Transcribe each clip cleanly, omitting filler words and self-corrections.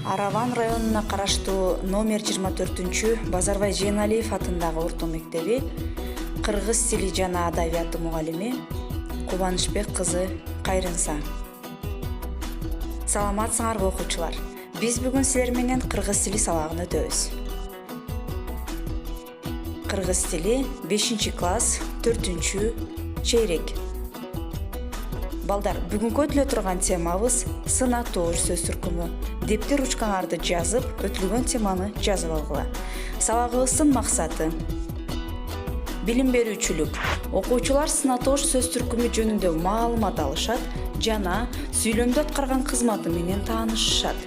Араван районуна караштуу номер 24 Базарбай Жээналиев атындагы орто мектеби кыргыз тили жана адабияты мугалими Кубанычбек кызы Кайрынса. Саламатсыңарбы окуучулар? Биз бүгүн силер менен кыргыз тили сабагын өтөбүз. Кыргыз тили 5-класс 4-чейрек. Балдар, бүгүнкү өтүлө турган темабыз сынатуур сөз түркүмү. Дептер ручкаңарды жазып, өтүлгөн теманы жазып алгыла. Сабагыбыздын максаты билим берүүчүлүк. Окуучулар сынатуур сөз түркүмү жөнүндө маалымат алышат жана сүйлөмдө аткарган кызматы менен таанышышат.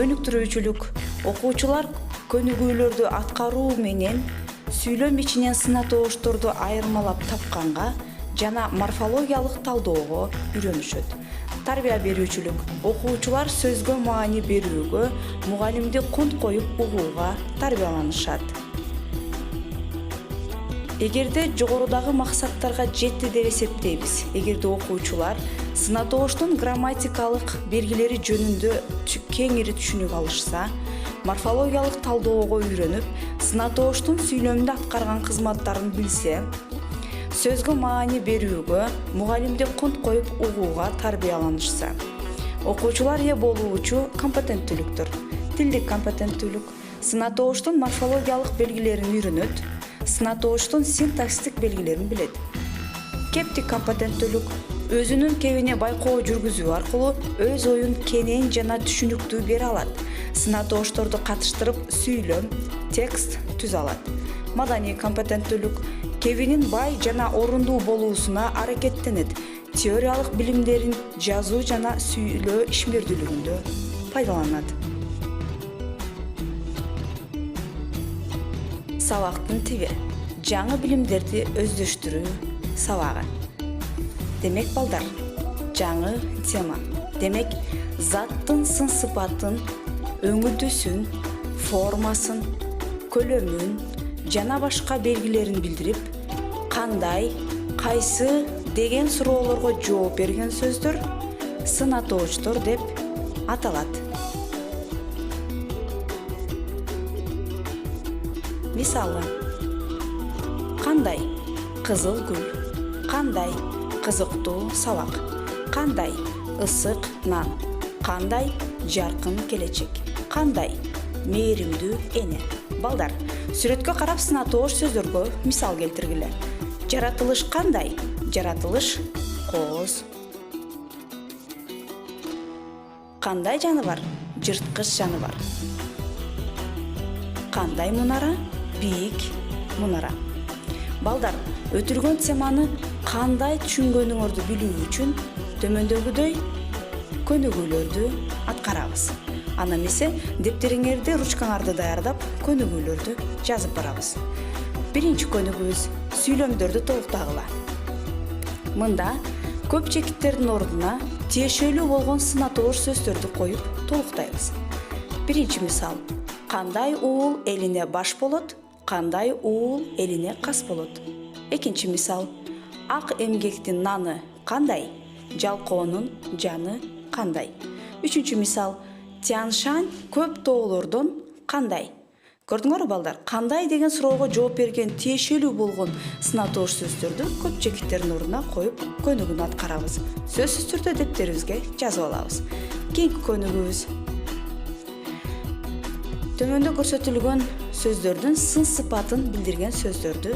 Өнүктүрүүчүлүк. Окуучулар көнүгүүлөрдү аткаруу менен сүйлөм ичинен сынатуушторду айырмалап тапканга жана морфологиялык талоого үйрөнүшөт. Тарбия берүүчүлүк. Окуучулар сөзгө маани берүүгө, мугалимди кунт коюп угууга тарбияланышат. Эгерде жогорудагы максаттарга жетти деп эсептейбиз. Эгерде окуучулар сынатооштун грамматикалык белгилери жөнүндө кеңири түшүнүк алышса, морфологиялык талоого үйрөнүп, сынатооштун сүйлөмдө аткарган кызматтарын билсе, сөзгө маани берүүгө, мугалимди кунт коюп угууга тарбияланышса. Окуучулар ээ болуучу компетенттүүлүктөр. Тилдик компетенттүүлүк. Сынатооштун морфологиялык белгилерин үйрөнөт, сынатооштун синтаксистик белгилерин билет. Кептик компетенттүүлүк. Өзүнүн кебине байкоо жүргүзүү аркылуу өз оюн кенен жана түшүнүктүү бере алат. Сынатоошторду катыштырып сүйлөм, текст түзө алат. Маданий компетенттүүлүк. Кебинин бай жана орундуу болуусуна аракеттенет. Теориялык билимдерин жазуу жана сүйлөө ишмердүүлүгүндө пайдаланат. Сабактын тиби. Жаңы билимдерди өздөштүрүү сабагы. Демек балдар, жаңы тема. Демек, заттын сын-сыпатын, өңүтүсүн, формасын, көлөмүн жана башка белгилерин билдирип, кандай, кайсы деген суроолорго жооп берген сөздөр сынатооштор деп аталат. Мисалы: кандай кызыл гүл, кандай кызыктуу сабак, кандай ысык нан, кандай жаркын келечек, кандай мээримдүү эне. Балдар, сүрөткө карап сынатоош сөздөргө мисал келтиргиле. Жаратылыш кандай? Жаратылыш кооз. Кандай жаныбар? Жырткыч жаныбар. Кандай мунара? Бийик мунара. Балдар, өтүлгөн теманы кандай түшүнгөнүңөрдү билүү үчүн төмөндөгүдөй көнүгүүлөрдү аткарабыз. Аны эмесе дептериңерди, ручкаңарды даярдап, көнүгүүлөрдү жазып барабыз. Биринчи көнүгүүбүз: сүйлөмдөрдү толуктагыла. Мында көп чекиттердин ордуна тиешелүү болгон сынатоош сөздөрдү коюп толуктайбыз. Биринчи мисал: кандай уул элине баш болот, кандай уул элине кас болот. Экинчи мисал: ак эмгектин наны кандай, жалкоонун жаны кандай. Үчүнчү мисал: Тянь-Шань көп тоолордон кандай. Көрдүңөрбү балдар, кандай деген суроого жооп берген тиешелүү болгон сынатоош сөздөрдү көп чекиттердин ордуна коюп көнүгүүнү аткарабыз. Сөзсүз түрдө дептерибизге жазып алабыз. Кийинки көнүгүүбүз: төмөндө көрсөтүлгөн сөздөрдүн сын-сыпатын билдирген сөздөрдү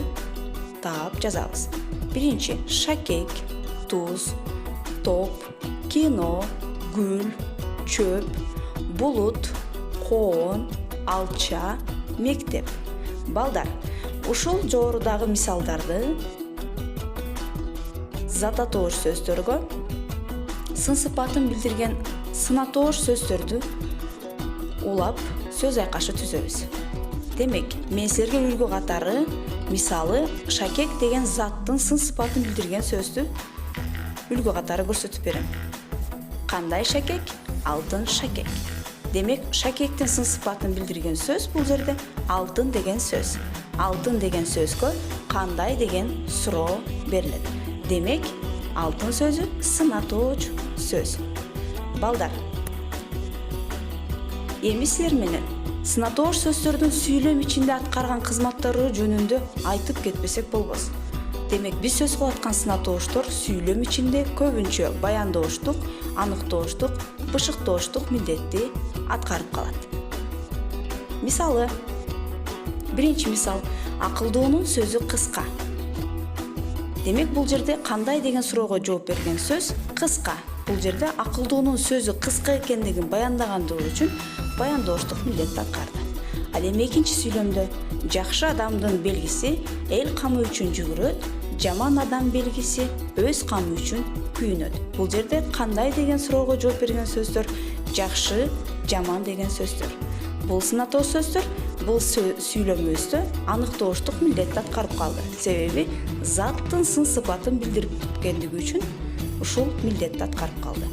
таап жазабыз. Биринчи: шакек, туз, топ, кино, гүл, чөп, булут, коон, алча, мектеп. Балдар, ушул жогорудагы мисалдарды зататоош сөздөргө сын-сыпатын билдирген сынатоош сөздөрдү улап сөз айкашы түзөбүз. Демек, мен силерге үлгү катары мисалы шакек деген заттын сын-сыпатын билдирген сөздү үлгү катары көрсөтүп берем. Кандай шакек? Алтын шакек. Демек, шакектин сын-сыпатын билдирген сөз бул жерде алтын деген сөз. Алтын деген сөзгө кандай деген суроо берилет. Демек, алтын сөзү сынатооч сөз. Балдар, Эми силер менен сынатоош сөздөрдүн сүйлөм ичинде аткарган кызматтары жөнүндө айтып кетпесек болбос. Демек биз сөз кылып аткан сынатооштор сүйлөм ичинде көбүнчө баяндооштук, аныктооштук, бышыктооштук милдетти аткарып калат. Мисалы, биринчи мисал, акылдуунун сөзү кыска. Демек бул жерде кандай деген суроого жооп берген сөз кыска. Бул жерде акылдуунун сөзү кыска экендигин баяндагандыгы үчүн баяндооштук милдетти аткарды. Ал эми экинчи сүйлөмдө жакшы адамдын белгиси эл камы үчүн жүгүрөт, жаман адам белгиси өз камы үчүн күйүнөт. Бул жерде кандай деген суроого жооп берген сөздөр жакшы, жаман деген сөздөр. Бул сынатоо сөздөр бул сүйлөмүбүздө аныктооштук милдетти аткарып калды. Себеби заттын сын сыпатын билдирип түшкөндүгү үчүн ушул милдетти аткарып калды.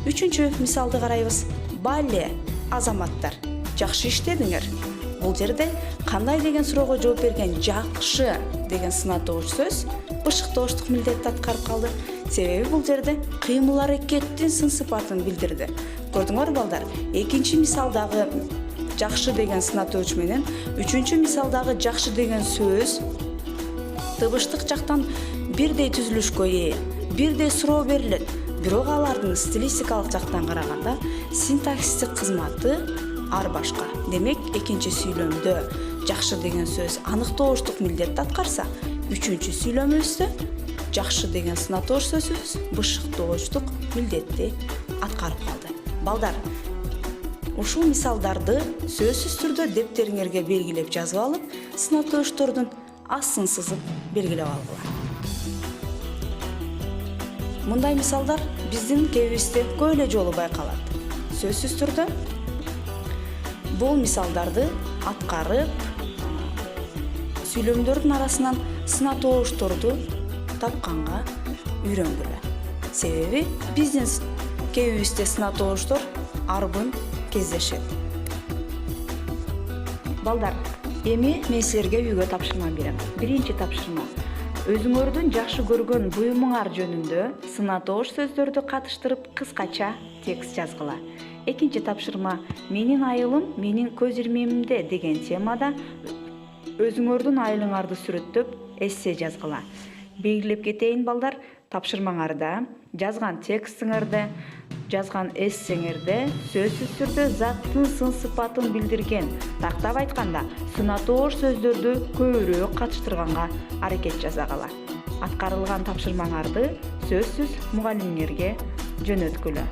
Үчүнчү мисалды карайбыз. Бале азаматтар, жакшы иштедиңер. Бул жерде кандай деген суроого жооп берген жакшы деген сынатооч сөз бышыктооштук милдетти аткарып калды. Себеби бул жерде кыймыл аракеттин сын сыпатын билдирди. Көрдүңөр балдар, экинчи мисалдагы жакшы деген сынатооч менен үчүнчү мисалдагы жакшы деген сөз тыбыштык жактан бирдей түзүлүшкө ээ, бирдей суроо берилет. Бирок алардын стилистикалык жактан караганда синтаксистик кызматы ар башка. Демек, экинчи сүйлөмдө жакшы деген сөз аныктооштук милдетти аткарса, үчүнчү сүйлөмүбүздө жакшы деген сынатооч сөзүбүз бышыктооштук милдетти аткарып калды. Балдар, ушул мисалдарды сөзсүз түрдө дептериңерге белгилеп жазып алып, сынатооштордун астын сызып белгилеп алгыла. Мындай мисалдар биздин кебибизде көп эле жолу байкалат. Сөзсүз түрдө бул мисалдарды аткарып, сүйлөмдөрдүн арасынан сынатоошторду тапканга үйрөнгүлө. Себеби биздин кебибизде сынатооштор арбын кездешет. Балдар, эми мен силерге үйгө тапшырма берем. Биринчи тапшырма. Өзүңөрдүн жакшы көргөн буюмуңар жөнүндө сынатоош сөздөрдү катыштырып кыскача текст жазгыла. Экинчи тапшырма. Менин айылым менин көз ирмемимде деген темада өзүңөрдүн айылыңарды сүрөттөп эссе жазгыла. Белгилеп кетейин балдар, тапшырмаңарда жазган текстиңерде, жазган эссеңерде сөзсүз түрдө заттын сын сыпатын билдирген, тактап айтканда сынатоош сөздөрдү көбүрөөк катыштырганга аракет жасагыла. Аткарылган тапшырмаңарды сөзсүз мугалимиңерге жөнөткүлө.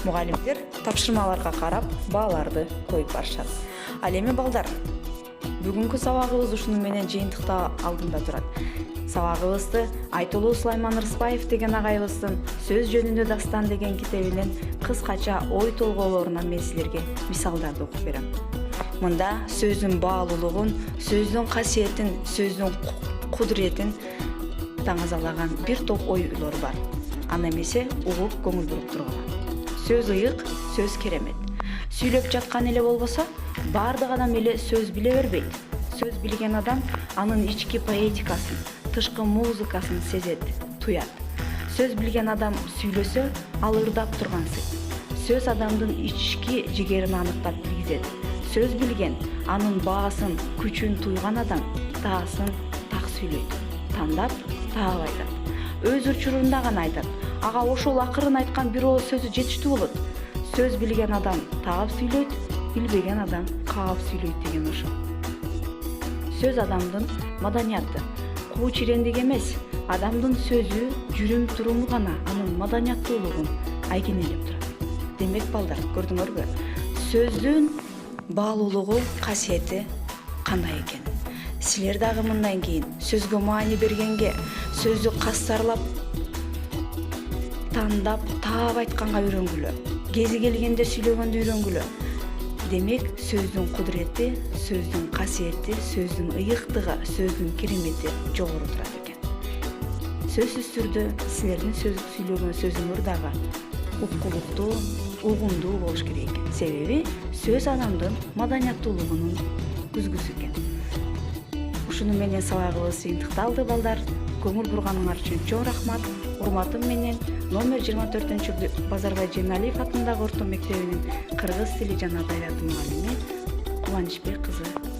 Мугалимдер тапшырмаларга карап бааларды коюп барышат. Ал эми балдар, бүгүнкү сабагыбыз ушуну менен жыйынтыкта алдында турат. Сабагыбызды Айтолуу Сулайман Рыспаев деген агайыбыздын Сөз жөнүндө дастан деген китебинен кыскача ой толгоолорунан мен силерге мисалдарды окуп берем. Мында сөздүн баалуулугун, сөздүн касиетин, сөздүн кудуретин таңазалаган бир топ ойлор бар. Аны эмесе угуп көңүл буруп тургула. Сөз ыйык, сөз керемет. Сүйлөп жаткан эле болбосо, баардык адам эле сөз биле бербейт. Сөз билген адам анын ички поэтикасын, тышкы музыкасын сезет, туят. Сөз билген адам сүйлөсө, ал ырдап турган сый. Сөз адамдын ички жигерин аныктап билгизет. Сөз билген анын баасын, күчүн туйган адам таасын так сүйлөйт. Тандап, таап айтат. Өз учурунда гана айтат. Ага ошол акырын айткан бир ооз сөзү жетиштүү болот. Сөз билген адам таап сүйлөйт, билбеген адам каап сүйлөйт деген ошо. Сөз адамдын маданияты, куу чирендик эмес, адамдын сөзү, жүрүм-туруму гана анын маданияттуулугун айгинелеп турат. Демек балдар, көрдүңөрбү? Сөздүн баалуулугу, касиети кандай экен? Силер дагы мындан кийин сөзгө маани бергенге, сөздү кастарлап, тандап, таап айтканга үйрөнгүлө. Кези келгенде сүйлөгөндү үйрөнгүлө. Демек, сөздүн кудурети, сөздүн касиети, сөздүн ыйыктыгы, сөздүн керемети жогору турат экен. Сөзсүз түрдө силердин сүйлөгөн сөзүңөр дагы уккулуктуу, угумдуу болуш керек экен. Себеби сөз адамдын маданияттуулугунун көзгүсү экен. Ушуну менен сабагыбыз жыйынтыкталды балдар. Көңүл бурганыңар үчүн чоң рахмат. урматым менен номер 24 Базарбай Жээналиев атындагы орто мектебинин кыргыз тили жана адабияты мугалими Кубанычбек кызы